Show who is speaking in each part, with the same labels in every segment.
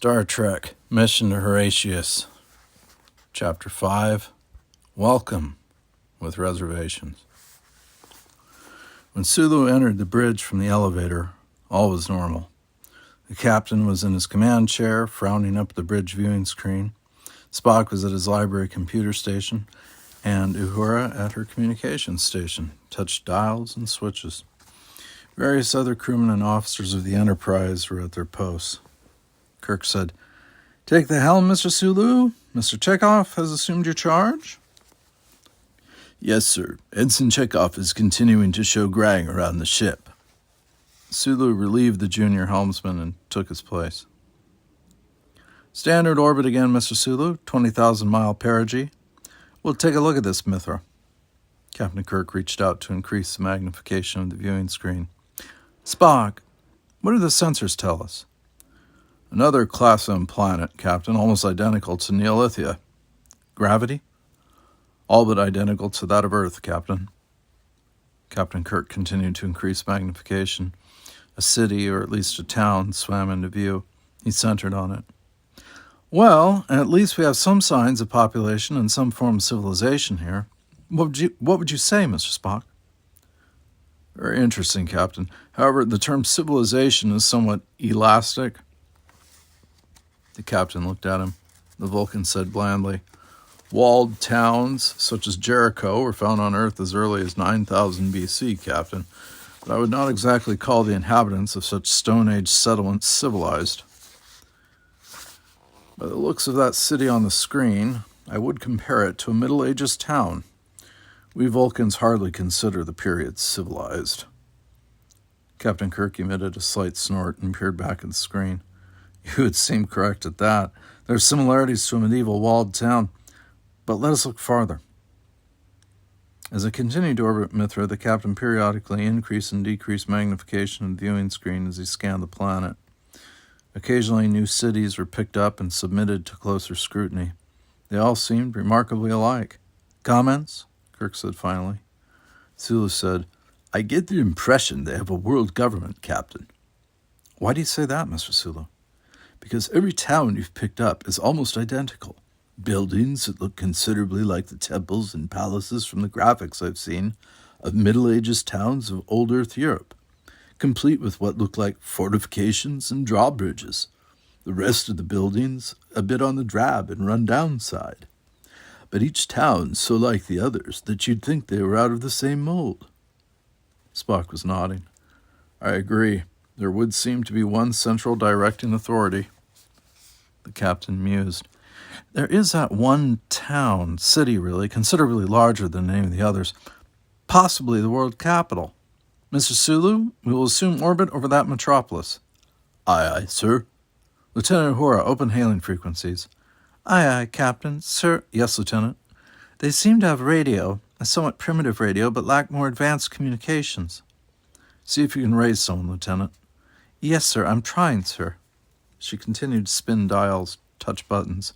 Speaker 1: Star Trek, Mission to Horatius, Chapter 5, Welcome, with Reservations. When Sulu entered the bridge from the elevator, all was normal. The captain was in his command chair, frowning up at the bridge viewing screen. Spock was at his library computer station, and Uhura at her communications station, touched dials and switches. Various other crewmen and officers of the Enterprise were at their posts. Kirk said, "Take the helm, Mr. Sulu. Mr. Chekhov has assumed your charge?"
Speaker 2: "Yes, sir. Ensign Chekhov is continuing to show Grang around the ship."
Speaker 1: Sulu relieved the junior helmsman and took his place. "Standard orbit again, Mr. Sulu, 20,000-mile perigee. We'll take a look at this, Mithra." Captain Kirk reached out to increase the magnification of the viewing screen. "Spock, what do the sensors tell us?"
Speaker 2: "Another Class M planet, Captain, almost identical to Neolithia."
Speaker 1: "Gravity?"
Speaker 2: "All but identical to that of Earth, Captain."
Speaker 1: Captain Kirk continued to increase magnification. A city, or at least a town, swam into view. He centered on it. "Well, at least we have some signs of population and some form of civilization here. What would you say, Mr. Spock?"
Speaker 2: "Very interesting, Captain. However, the term civilization is somewhat elastic."
Speaker 1: The captain looked at him. The Vulcan said blandly,
Speaker 2: "Walled towns, such as Jericho, were found on Earth as early as 9000 BC, Captain. But I would not exactly call the inhabitants of such Stone Age settlements civilized."
Speaker 1: "By the looks of that city on the screen, I would compare it to a Middle Ages town. We Vulcans hardly consider the period civilized." Captain Kirk emitted a slight snort and peered back at the screen. "You would seem correct at that. There are similarities to a medieval walled town. But let us look farther." As it continued to orbit Mithra, the captain periodically increased and decreased magnification of the viewing screen as he scanned the planet. Occasionally, new cities were picked up and submitted to closer scrutiny. They all seemed remarkably alike. "Comments?" Kirk said finally.
Speaker 2: Sulu said, "I get the impression they have a world government, Captain."
Speaker 1: "Why do you say that, Mr. Sulu?"
Speaker 2: "Because every town you've picked up is almost identical. Buildings that look considerably like the temples and palaces from the graphics I've seen of Middle Ages towns of Old Earth Europe, complete with what look like fortifications and drawbridges. The rest of the buildings a bit on the drab and run-down side. But each town so like the others that you'd think they were out of the same mold."
Speaker 1: Spock was nodding. "I agree. There would seem to be one central directing authority." The captain mused. "There is that one town, city really, considerably larger than any of the others. Possibly the world capital. Mr. Sulu, we will assume orbit over that metropolis."
Speaker 2: "Aye, aye, sir."
Speaker 1: "Lieutenant Uhura, open hailing frequencies." "Aye, aye, Captain. Sir." "Yes, Lieutenant." "They seem to have radio, a somewhat primitive radio, but lack more advanced communications." "See if you can raise someone, Lieutenant." "Yes, sir. I'm trying, sir." She continued to spin dials, touch buttons.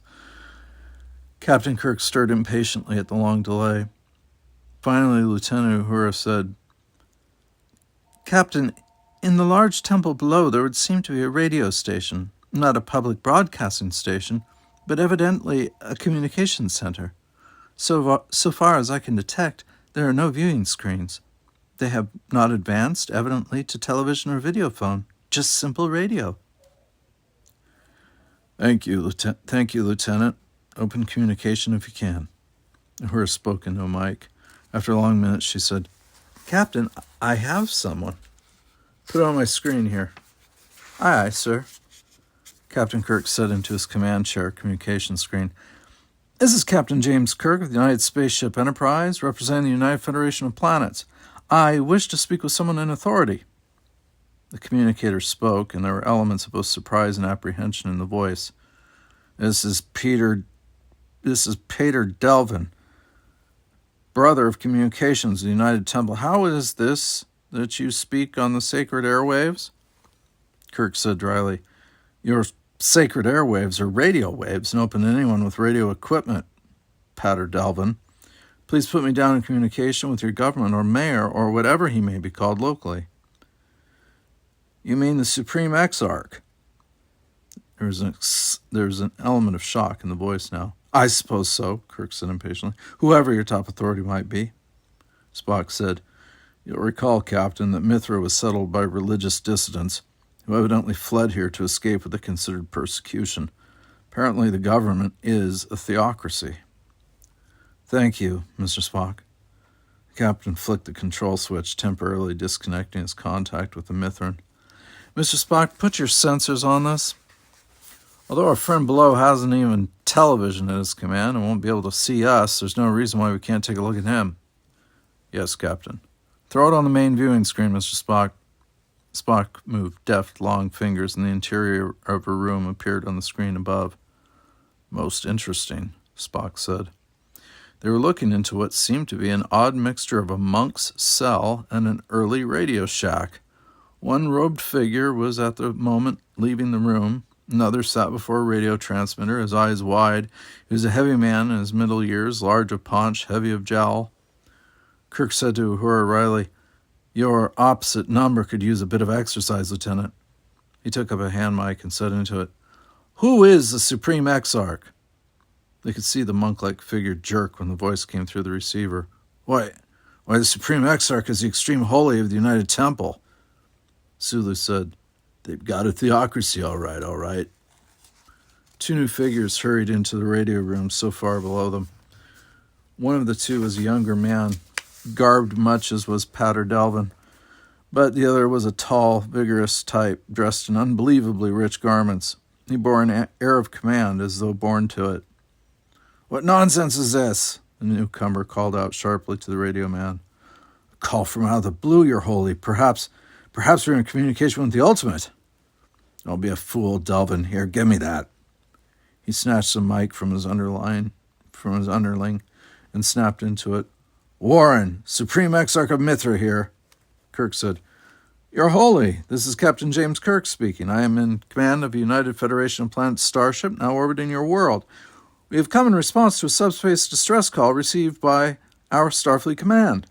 Speaker 1: Captain Kirk stirred impatiently at the long delay. Finally, Lieutenant Uhura said, "Captain, in the large temple below there would seem to be a radio station, not a public broadcasting station, but evidently a communications center. So far as I can detect, there are no viewing screens. They have not advanced, evidently, to television or videophone, just simple radio."
Speaker 2: Thank you, Lieutenant. Open communication if you can."
Speaker 1: Uhura spoke into a mic. After a long minute, she said, "Captain, I have someone." "Put it on my screen here." "Aye, aye, sir." Captain Kirk said into his command chair communication screen, "This is Captain James Kirk of the United Spaceship Enterprise, representing the United Federation of Planets. I wish to speak with someone in authority." The communicator spoke, and there were elements of both surprise and apprehension in the voice. This is Pater Delvin, brother of communications of the United Temple. How is this that you speak on the sacred airwaves?" Kirk said dryly, "Your sacred airwaves are radio waves and open to anyone with radio equipment, Pater Delvin. Please put me down in communication with your government or mayor or whatever he may be called locally." "You mean the Supreme Exarch?" There was an element of shock in the voice now. I suppose so, Kirk said impatiently. Whoever your top authority might be. Spock said, You'll recall, Captain, that Mithra was settled by religious dissidents who evidently fled here to escape what they considered persecution. Apparently the government is a theocracy. Thank you, Mr. Spock. The captain flicked the control switch, temporarily disconnecting his contact with the Mithran. Mr. Spock, put your sensors on this. Although our friend below hasn't even television at his command and won't be able to see us, there's no reason why we can't take a look at him. Yes, Captain. Throw it on the main viewing screen, Mr. Spock. Spock moved deft, long fingers, and the interior of a room appeared on the screen above. Most interesting, Spock said. They were looking into what seemed to be an odd mixture of a monk's cell and an early radio shack. One robed figure was at the moment leaving the room. Another sat before a radio transmitter, his eyes wide. He was a heavy man in his middle years, large of paunch, heavy of jowl. Kirk said to Uhura Riley, Your opposite number could use a bit of exercise, Lieutenant. He took up a hand mic and said into it, Who is the Supreme Exarch? They could see the monk-like figure jerk when the voice came through the receiver. Why, the Supreme Exarch is the extreme holy of the United Temple. Sulu said, They've got a theocracy, all right. Two new figures hurried into the radio room so far below them. One of the two was a younger man, garbed much as was Pater Delvin, but the other was a tall, vigorous type, dressed in unbelievably rich garments. He bore an air of command as though born to it. What nonsense is this? The newcomer called out sharply to the radio man. A call from out of the blue, Your Holy. Perhaps we're in communication with the Ultimate. Don't be a fool, Delvin. Here, give me that. He snatched the mic from his underling, and snapped into it. Warren, Supreme Exarch of Mithra here. Kirk said, Your Holy, this is Captain James Kirk speaking. I am in command of a United Federation of Planets starship now orbiting your world. We have come in response to a subspace distress call received by our Starfleet Command.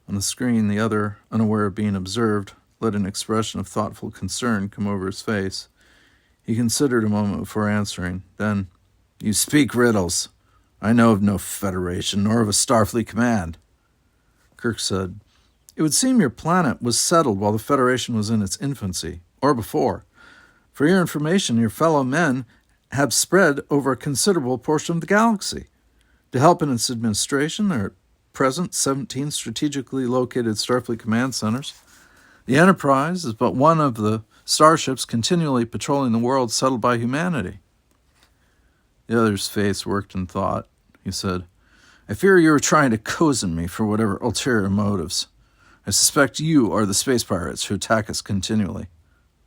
Speaker 1: On the screen, the other, unaware of being observed, let an expression of thoughtful concern come over his face. He considered a moment before answering. Then, You speak riddles. I know of no Federation, nor of a Starfleet Command. Kirk said, It would seem your planet was settled while the Federation was in its infancy, or before. For your information, your fellow men have spread over a considerable portion of the galaxy. To help in its administration, there are at present 17 strategically located Starfleet command centers. The Enterprise is but one of the starships continually patrolling the world settled by humanity. The other's face worked in thought. He said, I fear you are trying to cozen me for whatever ulterior motives. I suspect you are the space pirates who attack us continually.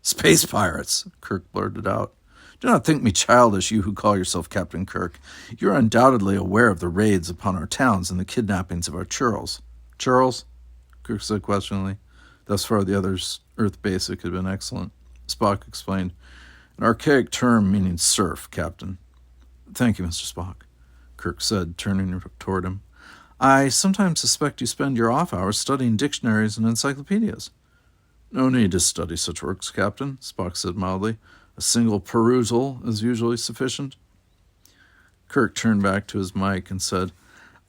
Speaker 1: Space pirates, Kirk blurted out. Do not think me childish, you who call yourself Captain Kirk. You are undoubtedly aware of the raids upon our towns and the kidnappings of our churls. Churls? Kirk said questioningly. Thus far, the other's Earth basic had been excellent. Spock explained, An archaic term meaning serf, Captain. Thank you, Mr. Spock, Kirk said, turning toward him. I sometimes suspect you spend your off hours studying dictionaries and encyclopedias. No need to study such works, Captain, Spock said mildly. A single perusal is usually sufficient. Kirk turned back to his mic and said,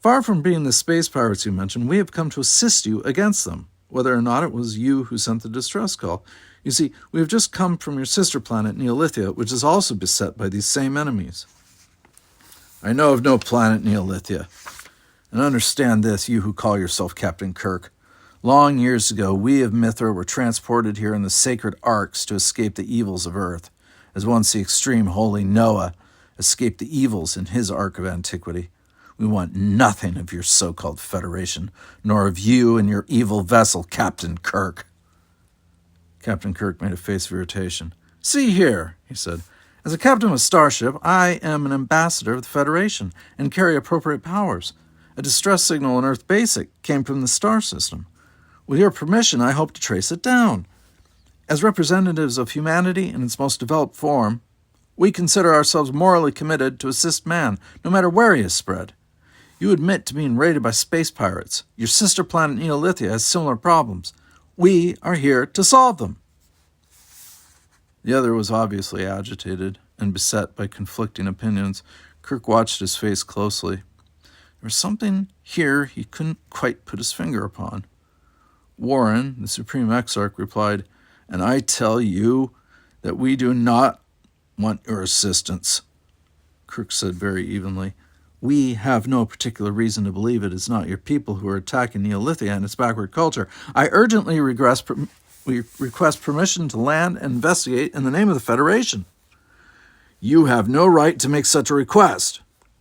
Speaker 1: Far from being the space pirates you mentioned, we have come to assist you against them, whether or not it was you who sent the distress call. You see, we have just come from your sister planet, Neolithia, which is also beset by these same enemies. I know of no planet Neolithia. And understand this, you who call yourself Captain Kirk. Long years ago, we of Mithra were transported here in the sacred arks to escape the evils of Earth, as once the extreme holy Noah escaped the evils in his ark of antiquity. We want nothing of your so-called Federation, nor of you and your evil vessel, Captain Kirk. Captain Kirk made a face of irritation. See here, he said. As a captain of a starship, I am an ambassador of the Federation and carry appropriate powers. A distress signal on Earth Basic came from the star system. With your permission, I hope to trace it down. As representatives of humanity in its most developed form, we consider ourselves morally committed to assist man, no matter where he is spread. You admit to being raided by space pirates. Your sister planet Neolithia has similar problems. We are here to solve them. The other was obviously agitated and beset by conflicting opinions. Kirk watched his face closely. There was something here he couldn't quite put his finger upon. Warren, the Supreme Exarch, replied, "And I tell you that we do not want your assistance," Kirk said very evenly. "We have no particular reason to believe it is not your people who are attacking Neolithia and its backward culture. I urgently request permission to land and investigate in the name of the Federation." "You have no right to make such a request,"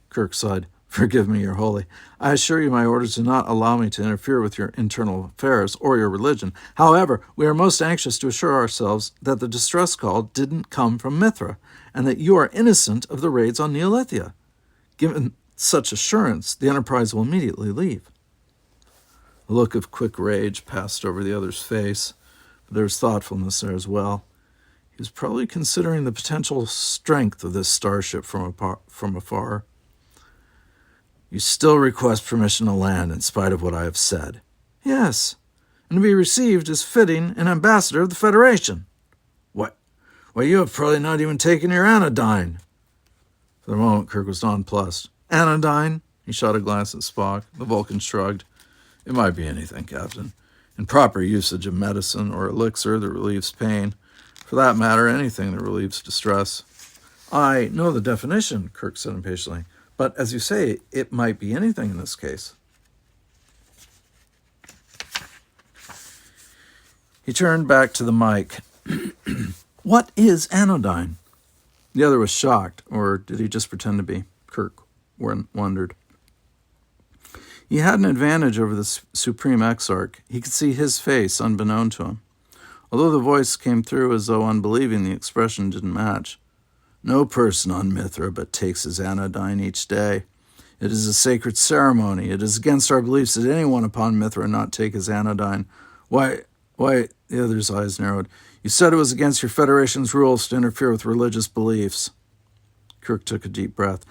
Speaker 1: Kirk sighed. "Forgive me, Your Holy. I assure you my orders do not allow me to interfere with your internal affairs or your religion. However, we are most anxious to assure ourselves that the distress call didn't come from Mithra, and that you are innocent of the raids on Neolithia. Given such assurance, the Enterprise will immediately leave." A look of quick rage passed over the other's face, but there was thoughtfulness there as well. He was probably considering the potential strength of this starship from afar. "You still request permission to land in spite of what I have said?" "Yes, and to be received as fitting an ambassador of the Federation." Why, you have probably not even taken your anodyne." For the moment, Kirk was nonplussed. "Anodyne?" He shot a glance at Spock. The Vulcan shrugged. "It might be anything, Captain. In proper usage of medicine or elixir that relieves pain. For that matter, anything that relieves distress." "I know the definition," Kirk said impatiently. "But, as you say, it might be anything in this case." He turned back to the mic. "What is anodyne?" The other was shocked, or did he just pretend to be? Kirk wondered. He had an advantage over the Supreme Exarch. He could see his face, unbeknown to him. Although the voice came through as though unbelieving, the expression didn't match. "No person on Mithra but takes his anodyne each day. It is a sacred ceremony. It is against our beliefs that anyone upon Mithra not take his anodyne." Why, the other's eyes narrowed. "You said it was against your Federation's rules to interfere with religious beliefs." Kirk took a deep breath.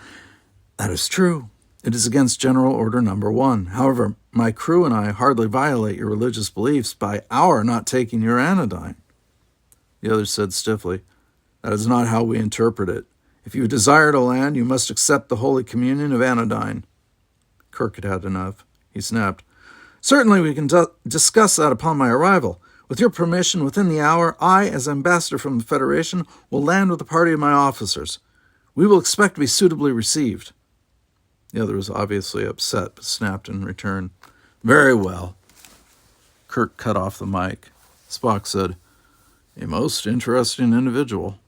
Speaker 1: "That is true. It is against General Order Number 1. However, my crew and I hardly violate your religious beliefs by our not taking your anodyne." The other said stiffly, "That is not how we interpret it. If you desire to land, you must accept the Holy Communion of anodyne." Kirk had had enough. He snapped, "Certainly we can discuss that upon my arrival. With your permission, within the hour, I, as ambassador from the Federation, will land with a party of my officers. We will expect to be suitably received." The other was obviously upset, but snapped in return, "Very well." Kirk cut off the mic. Spock said, "A most interesting individual."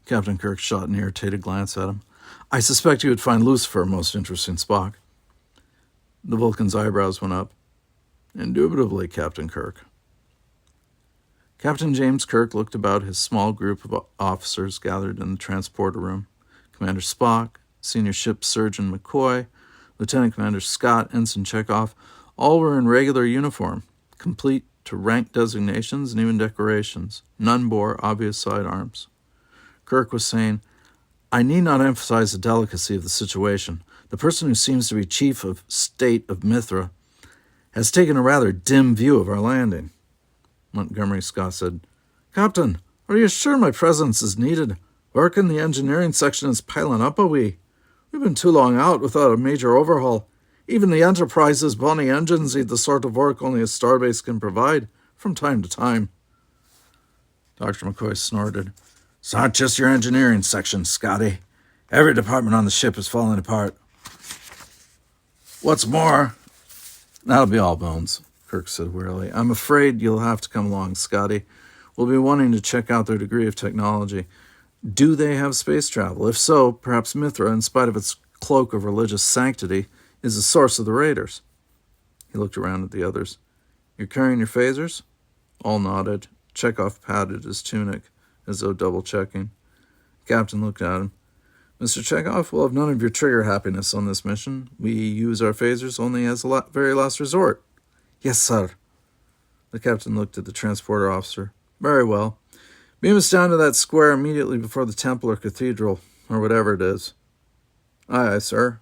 Speaker 1: Captain Kirk shot an irritated glance at him. "I suspect you would find Lucifer most interesting, Spock." The Vulcan's eyebrows went up. "Indubitably, Captain Kirk." Captain James Kirk looked about his small group of officers gathered in the transporter room. Commander Spock, Senior Ship Surgeon McCoy, Lieutenant Commander Scott, Ensign Chekhov, all were in regular uniform, complete to rank designations and even decorations. None bore obvious sidearms. Kirk was saying, "I need not emphasize the delicacy of the situation. The person who seems to be Chief of State of Mithra has taken a rather dim view of our landing." Montgomery Scott said, "Captain, are you sure my presence is needed? Work in the engineering section is piling up a wee. We've been too long out without a major overhaul. Even the Enterprise's bonny engines need the sort of work only a starbase can provide, from time to time." Dr. McCoy snorted. "It's not just your engineering section, Scotty. Every department on the ship is falling apart. What's more..." "That'll be all, Bones," Kirk said wearily. "I'm afraid you'll have to come along, Scotty. We'll be wanting to check out their degree of technology. Do they have space travel? If so, perhaps Mithra, in spite of its cloak of religious sanctity, is the source of the raiders." He looked around at the others. "You're carrying your phasers?" All nodded. Chekhov patted his tunic, as though double-checking. The captain looked at him. "Mr. Chekhov, we'll have none of your trigger happiness on this mission. We use our phasers only as a very last resort." "Yes, sir." The captain looked at the transporter officer. "Very well. Beam us down to that square immediately before the temple or cathedral, or whatever it is." "Aye, aye, sir."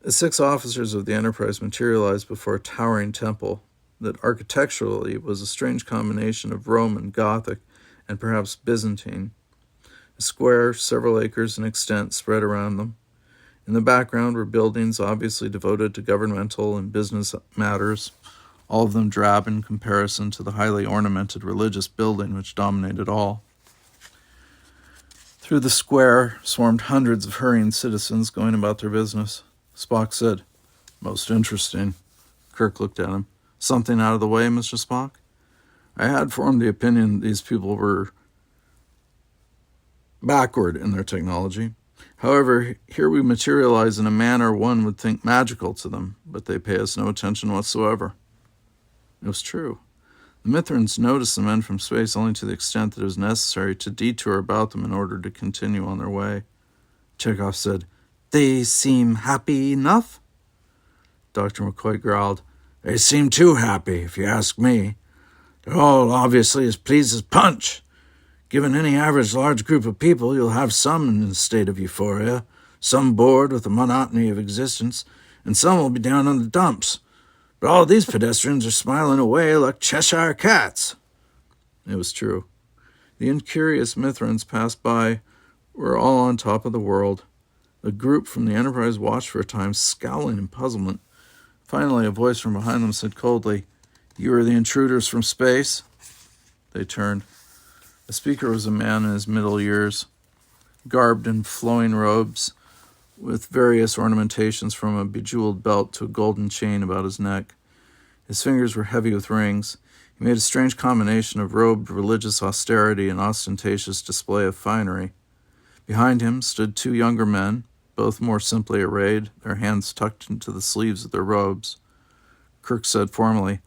Speaker 1: The 6 officers of the Enterprise materialized before a towering temple that architecturally was a strange combination of Roman, Gothic, and perhaps Byzantine. A square, several acres in extent, spread around them. In the background were buildings obviously devoted to governmental and business matters, all of them drab in comparison to the highly ornamented religious building which dominated all. Through the square swarmed hundreds of hurrying citizens going about their business. Spock said, "Most interesting." Kirk looked at him. "Something out of the way, Mr. Spock?" I had formed the opinion these people were backward in their technology. However, here we materialize in a manner one would think magical to them, but they pay us no attention whatsoever. It was true. The Mithrans noticed the men from space only to the extent that it was necessary to detour about them in order to continue on their way. Chekhov said, "They seem happy enough?" Dr. McCoy growled, "They seem too happy, if you ask me. They're all obviously as pleased as punch. Given any average large group of people, you'll have some in a state of euphoria, some bored with the monotony of existence, and some will be down in the dumps. But all these pedestrians are smiling away like Cheshire cats." It was true. The incurious Mithrans passed by were all on top of the world. The group from the Enterprise watched for a time, scowling in puzzlement. Finally, a voice from behind them said coldly, "You are the intruders from space?" They turned. The speaker was a man in his middle years, garbed in flowing robes, with various ornamentations from a bejeweled belt to a golden chain about his neck. His fingers were heavy with rings. He made a strange combination of robed religious austerity and ostentatious display of finery. Behind him stood two younger men, both more simply arrayed, their hands tucked into the sleeves of their robes. Kirk said formally,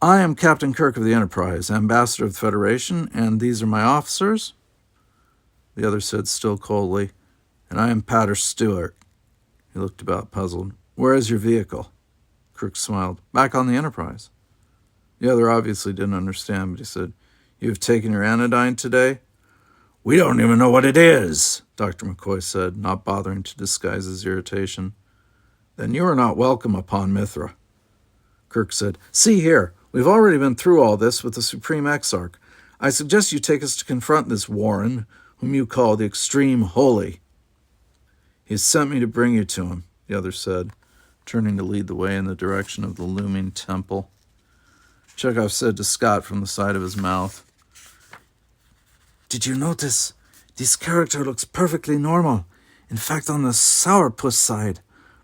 Speaker 1: "I am Captain Kirk of the Enterprise, Ambassador of the Federation, and these are my officers?" The other said still coldly, "And I am Pater Stewart." He looked about, puzzled. "Where is your vehicle?" Kirk smiled. "Back on the Enterprise." The other obviously didn't understand, but he said, "You have taken your anodyne today?" "We don't even know what it is," Dr. McCoy said, not bothering to disguise his irritation. "Then you are not welcome upon Mithra." Kirk said, "See here, we've already been through all this with the Supreme Exarch. I suggest you take us to confront this Warren, whom you call the Extreme Holy." "He has sent me to bring you to him," the other said, turning to lead the way in the direction of the looming temple. Chekhov said to Scott from the side of his mouth, "Did you notice? This character looks perfectly normal. In fact, on the sourpuss side.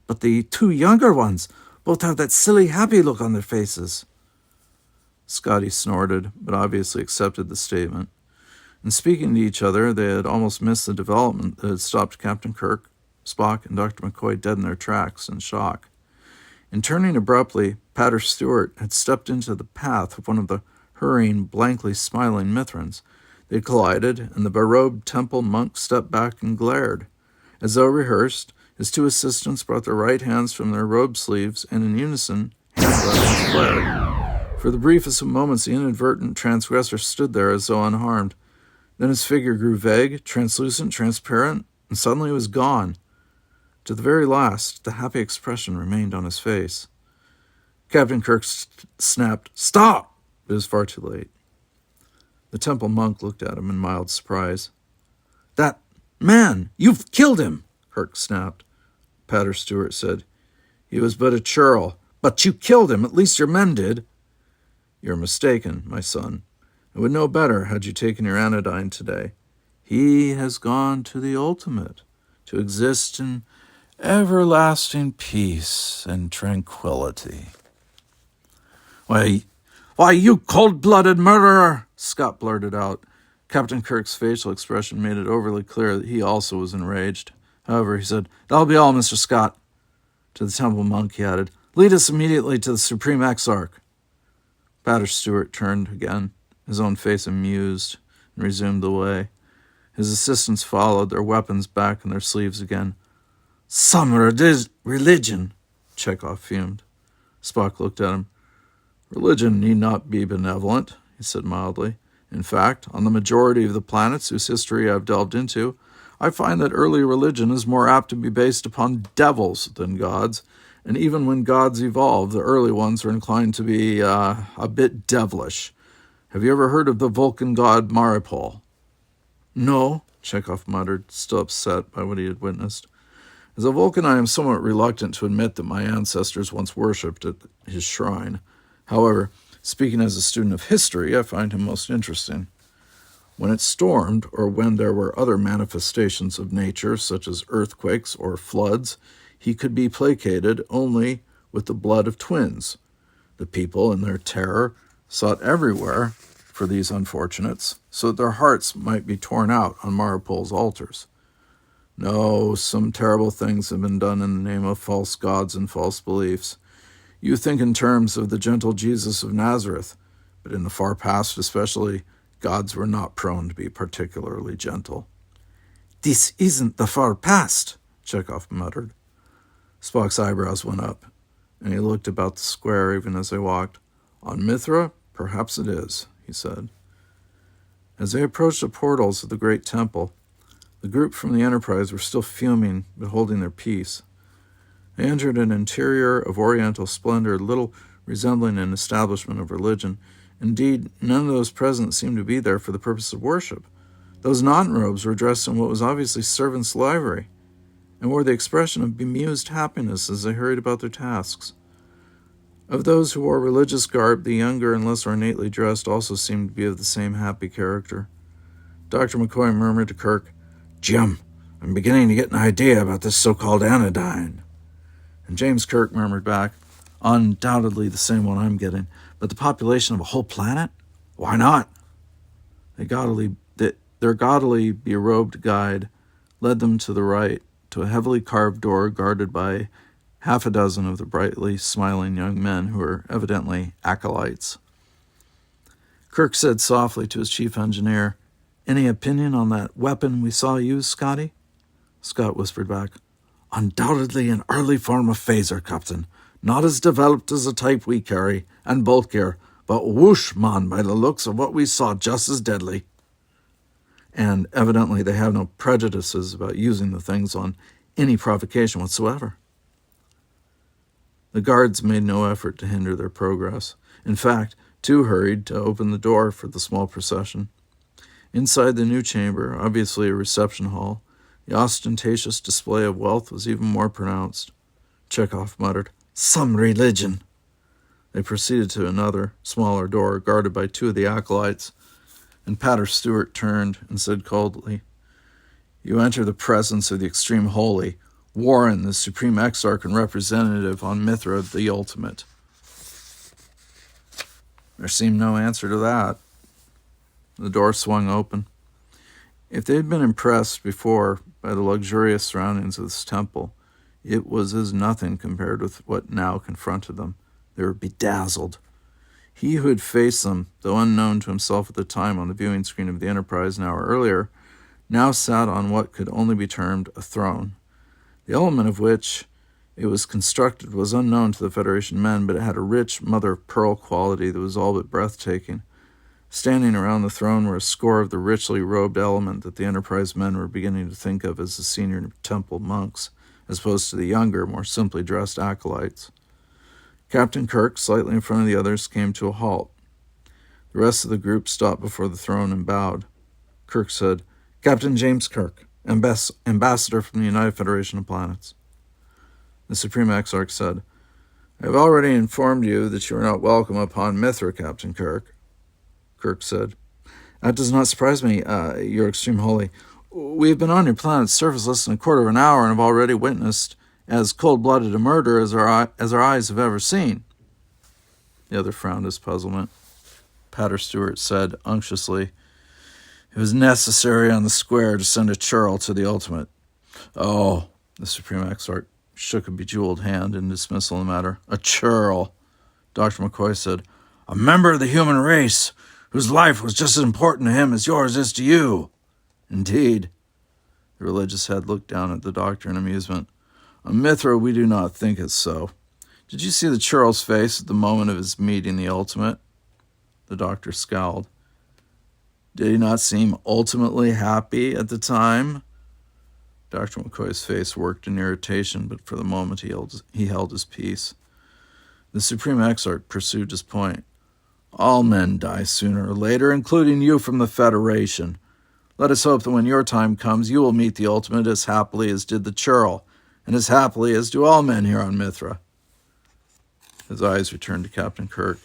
Speaker 1: But the two younger ones both have that silly happy look on their faces." Scotty snorted, but obviously accepted the statement. In speaking to each other, they had almost missed the development that had stopped Captain Kirk, Spock, and Dr. McCoy dead in their tracks in shock. In turning abruptly, Pater Stewart had stepped into the path of one of the hurrying, blankly smiling Mithrans. They collided, and the berobed temple monk stepped back and glared. As though rehearsed, his two assistants brought their right hands from their robe sleeves, and in unison, hand glared. For the briefest of moments, the inadvertent transgressor stood there as though unharmed. Then his figure grew vague, translucent, transparent, and suddenly was gone. To the very last, the happy expression remained on his face. Captain Kirk snapped, "Stop!" But it was far too late. The temple monk looked at him in mild surprise. "That man! You've killed him!" Kirk snapped. Pater Stewart said, "He was but a churl." "But you killed him! At least your men did." "You're mistaken, my son. I would know better had you taken your anodyne today. He has gone to the ultimate, to exist in everlasting peace and tranquility." Why, you cold-blooded murderer!" Scott blurted out. Captain Kirk's facial expression made it overly clear that he also was enraged. However, he said, "That'll be all, Mr. Scott." To the temple monk, he added, "Lead us immediately to the Supreme Exarch." Pater Stewart turned again, his own face amused, and resumed the way. His assistants followed, their weapons back in their sleeves again. "Some religion," Chekhov fumed. Spock looked at him. "Religion need not be benevolent," he said mildly. "In fact, on the majority of the planets whose history I've delved into, I find that early religion is more apt to be based upon devils than gods, and even when gods evolve, the early ones are inclined to be a bit devilish. Have you ever heard of the Vulcan god Maripol? No, Chekhov muttered, still upset by what he had witnessed. As a Vulcan, I am somewhat reluctant to admit that my ancestors once worshipped at his shrine. However, speaking as a student of history, I find him most interesting. When it stormed, or when there were other manifestations of nature, such as earthquakes or floods, he could be placated only with the blood of twins. The people, in their terror, sought everywhere for these unfortunates, so that their hearts might be torn out on Maripol's altars. No, some terrible things have been done in the name of false gods and false beliefs. You think in terms of the gentle Jesus of Nazareth, but in the far past especially, gods were not prone to be particularly gentle. This isn't the far past, Chekhov muttered. Spock's eyebrows went up, and he looked about the square even as they walked. On Mithra, perhaps it is, he said. As they approached the portals of the great temple, the group from the Enterprise were still fuming, but holding their peace. They entered an interior of oriental splendor, little resembling an establishment of religion. Indeed, none of those present seemed to be there for the purpose of worship. Those not in robes were dressed in what was obviously servants' livery, and wore the expression of bemused happiness as they hurried about their tasks. Of those who wore religious garb, the younger and less ornately dressed also seemed to be of the same happy character. Dr. McCoy murmured to Kirk, "Jim, I'm beginning to get an idea about this so-called anodyne." And James Kirk murmured back, "Undoubtedly the same one I'm getting, but the population of a whole planet? Why not?" Their gaudily berobed guide led them to the right, to a heavily carved door guarded by half a dozen of the brightly smiling young men who were evidently acolytes. Kirk said softly to his chief engineer, "Any opinion on that weapon we saw used, Scotty?" Scott whispered back, "Undoubtedly an early form of phaser, Captain. Not as developed as the type we carry, and bulkier, but whoosh, man, by the looks of what we saw, just as deadly." And evidently they have no prejudices about using the things on any provocation whatsoever. The guards made no effort to hinder their progress. In fact, two hurried to open the door for the small procession. Inside the new chamber, obviously a reception hall, the ostentatious display of wealth was even more pronounced. Chekhov muttered, "Some religion." They proceeded to another, smaller door, guarded by two of the acolytes, and Pater Stewart turned and said coldly, "You enter the presence of the extreme holy, Warren, the supreme exarch and representative on Mithra, the ultimate." There seemed no answer to that. The door swung open. If they had been impressed before by the luxurious surroundings of this temple, it was as nothing compared with what now confronted them. They were bedazzled. He who had faced them, though unknown to himself at the time on the viewing screen of the Enterprise an hour earlier, now sat on what could only be termed a throne. The element of which it was constructed was unknown to the Federation men, but it had a rich mother-of-pearl quality that was all but breathtaking. Standing around the throne were a score of the richly robed element that the Enterprise men were beginning to think of as the senior temple monks, as opposed to the younger, more simply dressed acolytes. Captain Kirk, slightly in front of the others, came to a halt. The rest of the group stopped before the throne and bowed. Kirk said, "Captain James Kirk, ambassador from the United Federation of Planets." The Supreme Exarch said, "I have already informed you that you are not welcome upon Mithra, Captain Kirk." Kirk said, "That does not surprise me, Your Extreme Holy. We have been on your planet's surface less than a quarter of an hour and have already witnessed as cold-blooded a murder as our eyes have ever seen." The other frowned his puzzlement. Pater Stewart said unctuously, "It was necessary on the square to send a churl to the ultimate." "Oh," the Supreme Exarch shook a bejeweled hand in dismissal of the matter. "A churl." Dr. McCoy said, "A member of the human race, whose life was just as important to him as yours is to you." "Indeed." The religious head looked down at the doctor in amusement. "On Mithra, we do not think it so. Did you see the churl's face at the moment of his meeting the ultimate?" The doctor scowled. "Did he not seem ultimately happy at the time?" Dr. McCoy's face worked in irritation, but for the moment he held his peace. The Supreme Exarch pursued his point. All men die sooner or later, including you from the Federation. Let us hope that when your time comes, you will meet the ultimate as happily as did the churl, and as happily as do all men here on Mithra. His eyes returned to Captain Kirk.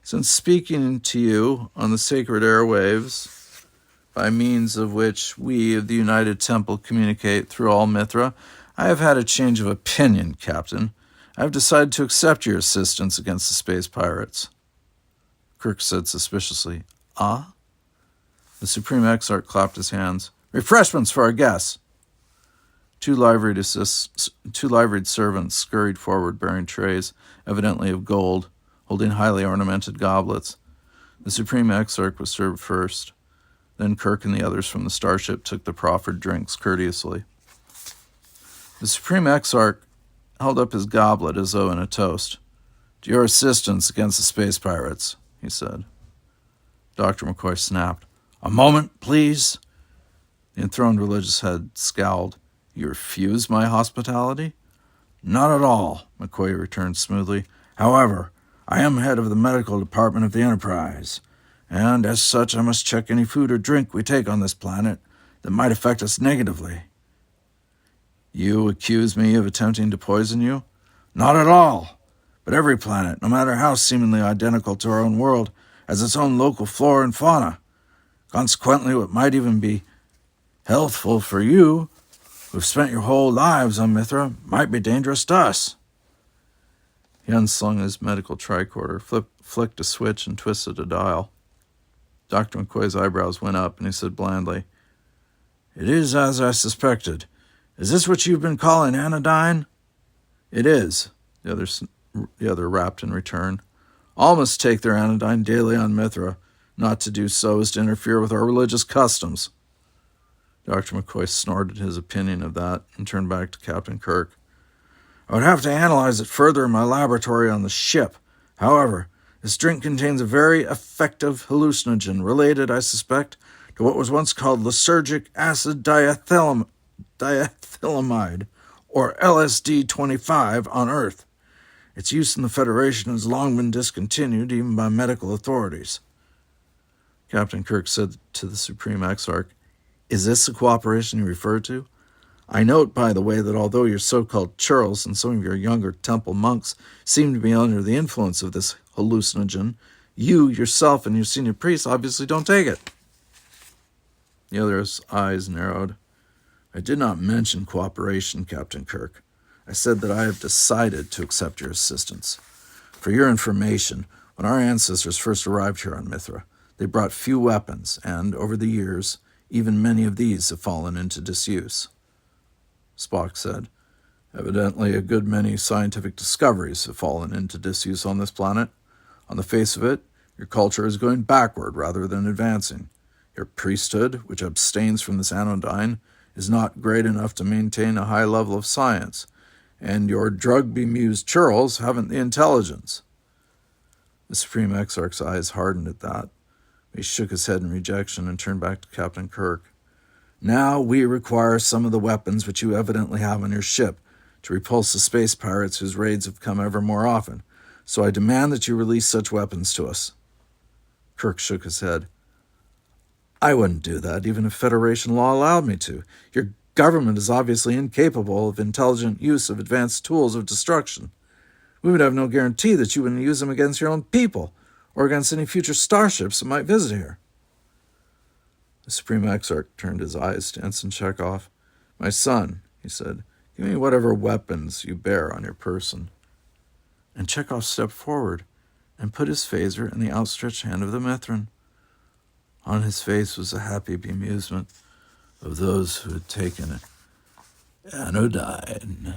Speaker 1: Since speaking to you on the sacred airwaves, by means of which we of the United Temple communicate through all Mithra, I have had a change of opinion, Captain. I have decided to accept your assistance against the space pirates. Kirk said suspiciously, "Ah?" The Supreme Exarch clapped his hands. "Refreshments for our guests." Two liveried servants scurried forward bearing trays, evidently of gold, holding highly ornamented goblets. The Supreme Exarch was served first. Then Kirk and the others from the starship took the proffered drinks courteously. The Supreme Exarch held up his goblet as though in a toast. "To your assistance against the space pirates," he said. Dr. McCoy snapped. "A moment, please." The enthroned religious head scowled. "You refuse my hospitality?" "Not at all," McCoy returned smoothly. "However, I am head of the medical department of the Enterprise, and as such I must check any food or drink we take on this planet that might affect us negatively." "You accuse me of attempting to poison you?" "Not at all. But every planet, no matter how seemingly identical to our own world, has its own local flora and fauna. Consequently, what might even be healthful for you, who've spent your whole lives on Mithra, might be dangerous to us." He unslung his medical tricorder, flicked a switch, and twisted a dial. Dr. McCoy's eyebrows went up, and he said blandly, "It is as I suspected. Is this what you've been calling anodyne?" "It is," the other rapped in return. "All must take their anodyne daily on Mithra. Not to do so is to interfere with our religious customs." Dr. McCoy snorted his opinion of that and turned back to Captain Kirk. "I would have to analyze it further in my laboratory on the ship. However, this drink contains a very effective hallucinogen related, I suspect, to what was once called lysergic acid diethylamide, or LSD-25, on Earth. Its use in the Federation has long been discontinued, even by medical authorities." Captain Kirk said to the Supreme Exarch, "Is this the cooperation you refer to? I note, by the way, that although your so-called churls and some of your younger temple monks seem to be under the influence of this hallucinogen, you, yourself, and your senior priests obviously don't take it." The other's eyes narrowed. "I did not mention cooperation, Captain Kirk. I said that I have decided to accept your assistance. For your information, when our ancestors first arrived here on Mithra, they brought few weapons, and, over the years, even many of these have fallen into disuse." Spock said, "Evidently a good many scientific discoveries have fallen into disuse on this planet. On the face of it, your culture is going backward rather than advancing. Your priesthood, which abstains from this anodyne, is not great enough to maintain a high level of science, and your drug-bemused churls haven't the intelligence." The Supreme Exarch's eyes hardened at that. He shook his head in rejection and turned back to Captain Kirk. "Now we require some of the weapons which you evidently have on your ship to repulse the space pirates whose raids have come ever more often, so I demand that you release such weapons to us." Kirk shook his head. "I wouldn't do that, even if Federation law allowed me to. Your government is obviously incapable of intelligent use of advanced tools of destruction. We would have no guarantee that you wouldn't use them against your own people, or against any future starships that might visit here." The Supreme Exarch turned his eyes to Ensign Chekhov. "My son," he said, "give me whatever weapons you bear on your person." And Chekhov stepped forward and put his phaser in the outstretched hand of the Mithran. On his face was a happy bemusement of those who had taken anodyne.